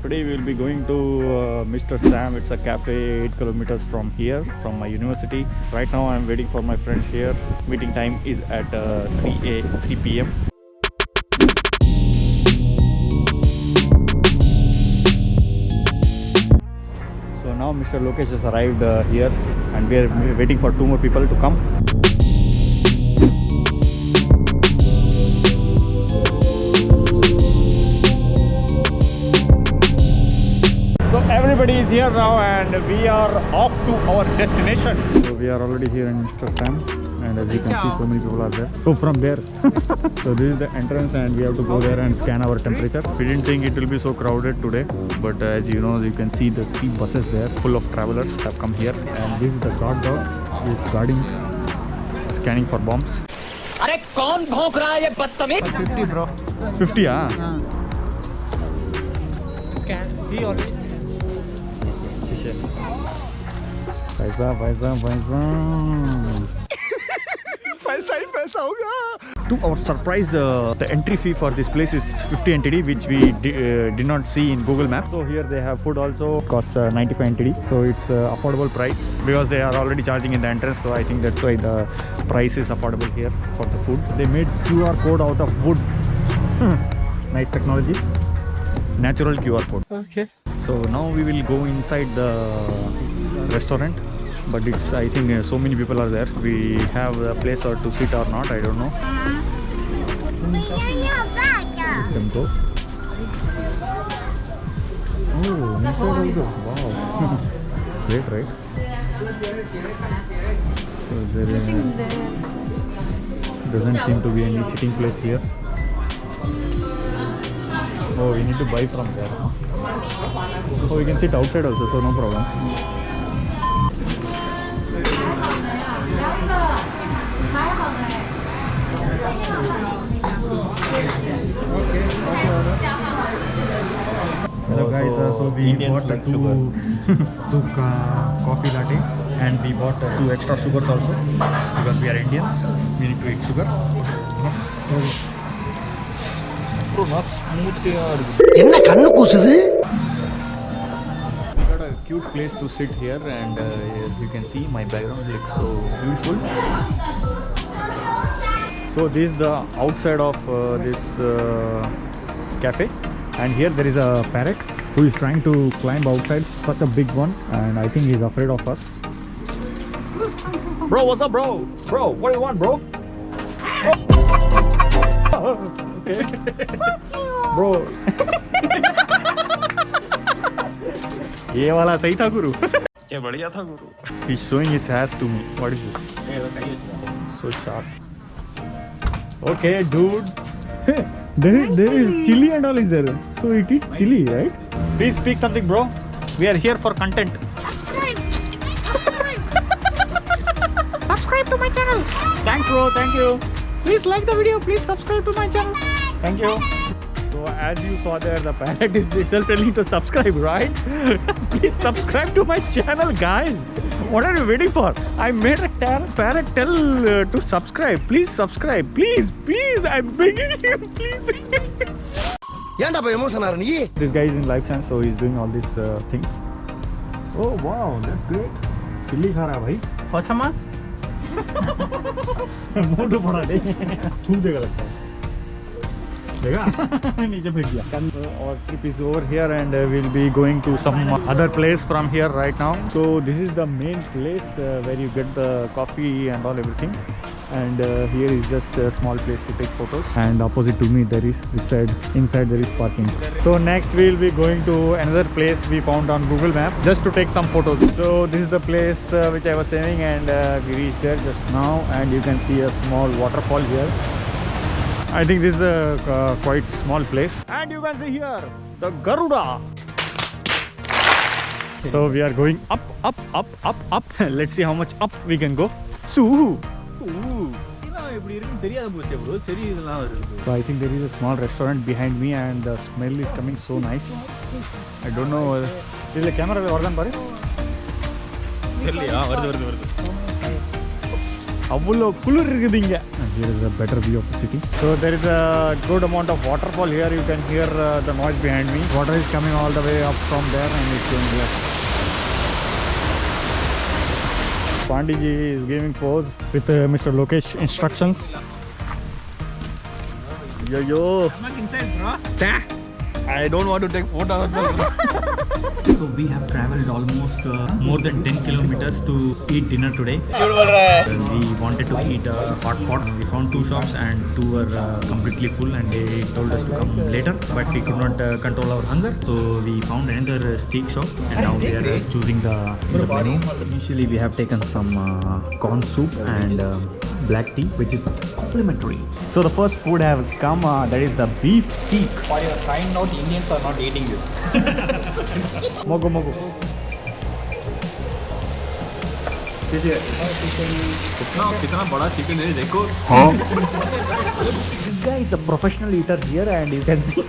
Today we will be going to Mr. Sam. It's a cafe 8 kilometers from here, from my university. Right now I am waiting for my friends here. Meeting time is at 3 p.m. So now Mr. Lokesh has arrived here and we are waiting for 2 more people to come. So everybody is here now and we are off to our destination. So we are already here in Mr. Sam and as you can see so many people are there. So from there. So this is the entrance and we have to go there and scan our temperature. We didn't think it will be so crowded today, but as you know, you can see the 3 buses there full of travelers have come here, and this is the guard dog who is guarding, scanning for bombs. अरे कौन भौंक रहा है ये बदतमीज? 50 bro. 50 ah? Scan. He already. पैसा पैसा पैसा पैसा ही पैसा होगा. To our surprise, the entry fee for this place is 50 NTD, which we did not see in Google Maps. So here they have food also, costs 95 NTD. So it's affordable price because they are already charging in the entrance. So I think that's why the price is affordable here for the food. They made QR code out of wood. Nice technology. Natural QR code. Okay. So now we will go inside the restaurant, but it's, I think so many people are there. We have a place or to sit or not, I don't know. Let them go. Oh, inside also. Wow. Great, right? So there doesn't seem to be any sitting place here. Oh, we need to buy from there. Oh, we can sit outside also, so no problem. Hello guys, so we bought two coffee latte and we bought 2 extra sugars also because we are Indians, we need to eat sugar. என்ன கண்ணு கூசுது? We got a cute place to sit here and as you can see my background looks so beautiful. So this is the outside of this cafe, and here there is a parrot who is trying to climb outside, such a big one, and I think he is afraid of us. Bro, what's up bro? Bro, what do you want bro? Oh. Okay. Bro. ये वाला सही था गुरु. क्या बढ़िया था गुरु. He's showing his ass to me. What is this? So sharp. Okay, dude. There is chili and all is there. So it eats chili, right? Please speak something, bro. We are here for content. Subscribe to my channel. Thanks, bro. Thank you. Please like the video. Please subscribe to my channel. Thank you. So as you saw there, the parrot is itself telling to subscribe, right? Please subscribe to my channel, guys. What are you waiting for? I made a parrot tell to subscribe. Please subscribe. Please, please. I'm begging you, please. ஏன்டா போய் emotion ஆற நீ? This guy is in live channel, so he's doing all these things. Oh wow, that's great. Chili खा रहा है भाई. अच्छा माँ? मोटू पड़ा दे. थूक देगा लगता है. नीचे फेंक दिया. Our trip is over here and we'll be going to some other place from here right now. So this is the main place where you get the coffee and all everything, and here is just a small place to take photos, and opposite to me there is this side, inside there is parking. So next we'll be going to another place we found on Google Maps just to take some photos. So this is the place which I was saying, and we reached there just now, and you can see a small waterfall here. I think this is a quite small place, and you can see here the Garuda. So we are going up, up, up, up, up. Let's see how much up we can go. So I think there is a small restaurant behind me, and the smell is coming so nice. I don't know. Is the camera organ, buddy? avlo kulur irukudinga. And here is a better view of the city. So there is a good amount of waterfall here. You can hear the noise behind me. Water is coming all the way up from there and it's going left. Pandiji is giving pose with Mr. Lokesh instructions. Yo. I'm not inside, bro. I don't want to take photos. So we have traveled almost more than 10 kilometers to eat dinner today. We wanted to eat a hot pot. We found 2 shops and 2 were completely full and they told us to come later. But we could not control our hunger. So we found another steak shop and now we are choosing the menu. Initially we have taken some corn soup and black tea, which is complimentary. So the first food has come, that is the beef steak. For your kind note, Indians are not eating this. Mogo. कितना बड़ा chicken है देखो. This guy is a professional eater here and you can see.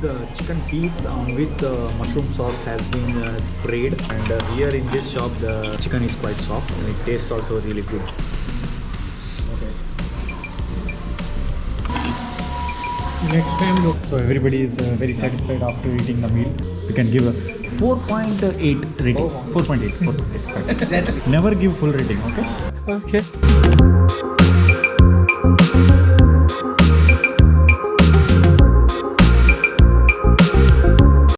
The chicken piece on which the mushroom sauce has been sprayed, and here in this shop the chicken is quite soft and it tastes also really good. Next time, look. So everybody is very satisfied after eating the meal. You can give a 4.8 rating. 4.8. Never give full rating, okay? Okay.